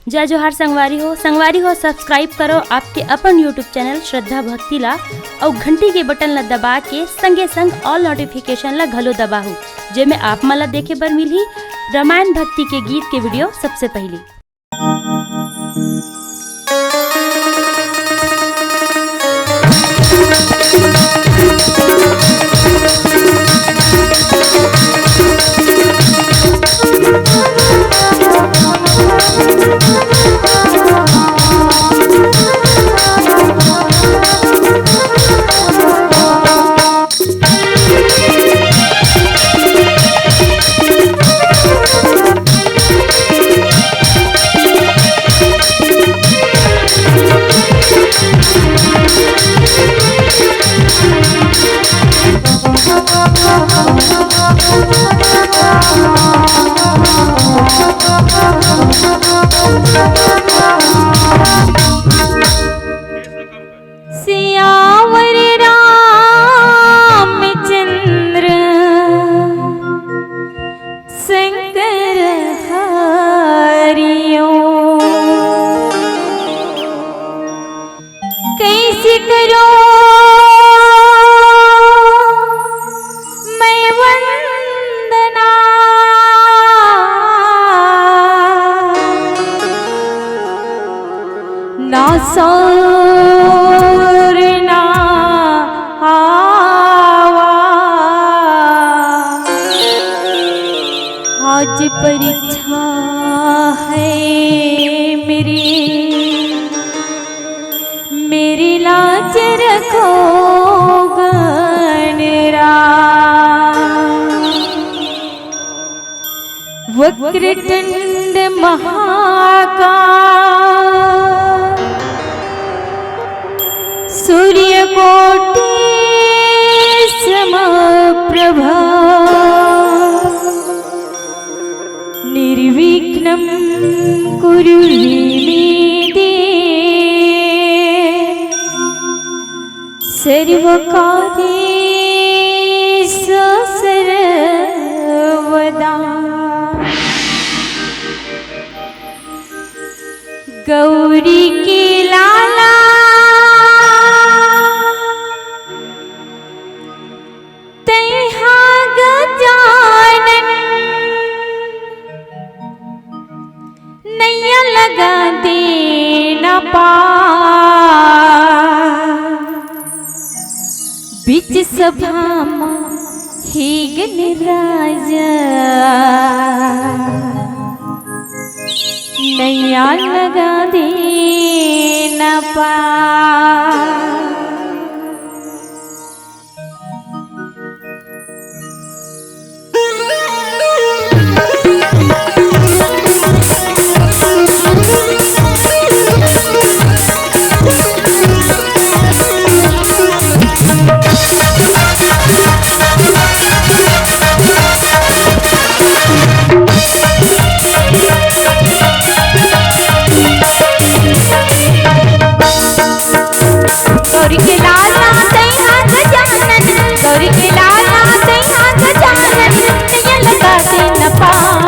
जय जोहार संगवारी हो सब्सक्राइब करो आपके अपन यूट्यूब चैनल श्रद्धा भक्ति ला और घंटी के बटन ला दबा के संगे संग ऑल नोटिफिकेशन ला घलो दबाहू जेमे आप मला देखे बर मिलही रामायण भक्ति के गीत के वीडियो सबसे पहले। सियावर रामचंद्र शंकर हरियो कैसे करो मैं वंदना ना सोरना आवा आज परीक्षा है मेरी लाज रखो वक्रतुंड महाकाय सूर्यकोटि समप्रभा निर्विघ्नं कुरु मे सर्वकार्येषु सर्वदा। गौरी के लाला तैहा गजानन नैया लगा देना पार बीच सभा हे गणराजा नैया लगा देना पार। गौरी के लाला तैहा गजानन गौरी के लाला तैहा गजानन नैया लगा देना पार।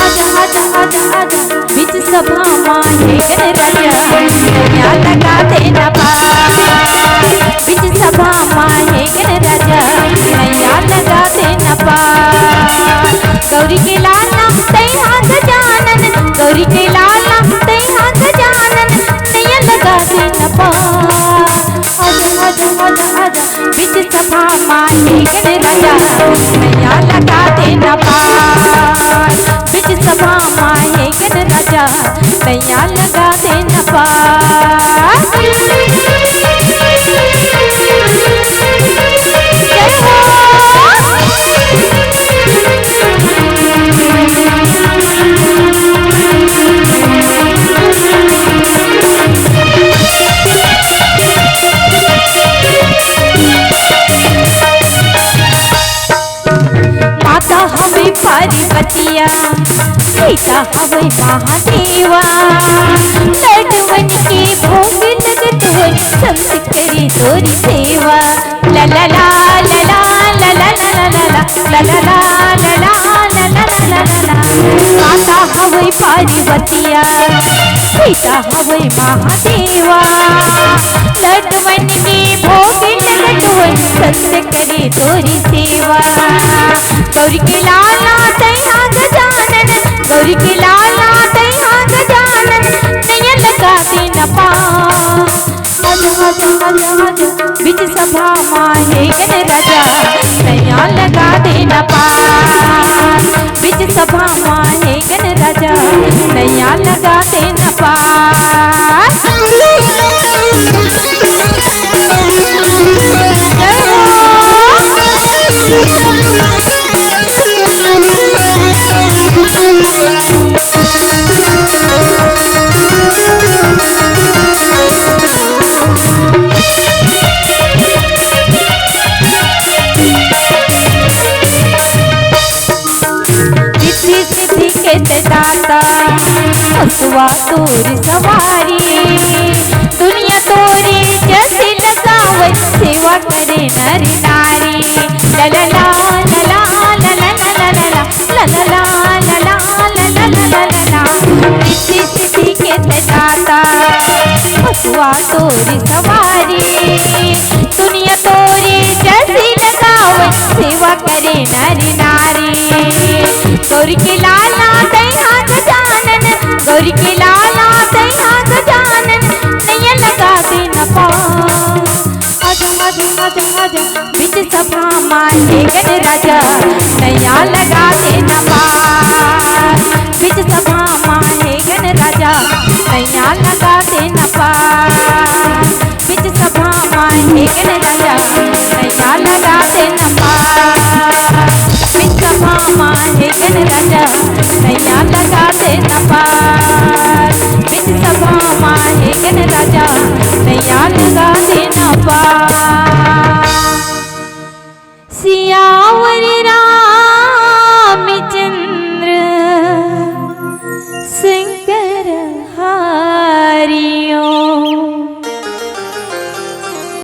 आजा आजा आजा आजा बीच सभा माहे गणराजा नैया लगा देना पार बीच सभा माहे गणराजा नैया लगा देना पार। गौरी के लाला तैहा गजानन गौरी के लाला तैहा गजानन नैया लगा देना पार। आजा आजा आजा आजा बीच सभा माहे गणराजा नैया लगा देना पार बीच सभा माहे गणराजा नैया लगा देना पार। माता हमें पार्वतिया पिता हमें महादेवा लड्डवन के भोग लगत हो सब करी तोरी सेवा ला ला ला ला ला ला ला ला ला ला ला ला ला ला ला ला ला ला माता हवै पार्वतिया पिता हवै महादेवा लड्डुवन के भोग लड्डुवन सत्य करे तोरी सेवा गौरी के लाला तैया गजानन गौरी के लाला तैया गजानन नैया लगा दे न पा बीच सभा माहे गण राजा नैया लगा दे न पा बीच सभा माहे गण राजा नैया लगा दे न पा दाता हसुआ तोर सवारी दुनिया तोरे जैसे लगावे सेवा करे नर नारी लला लला लला लला लला लला लला लला सिद्धि के दाता हसुआ तोर सवारी दुनिया तोरे जैसे लगावे सेवा करे नर नारी गौरी के लाला तैया गजानन गौरी के लाला तैया गजानन नैया लगा दे न पा आजा बीच सभा माहे गण राजा नैया लगा दे न पा बीच सभा माहे गण राजा नैया लगा दे न पा बीच सभा माहे गण राजा नैया लगा दे न पा बीच सभा माहे गण राजा नैया लगा दे न पा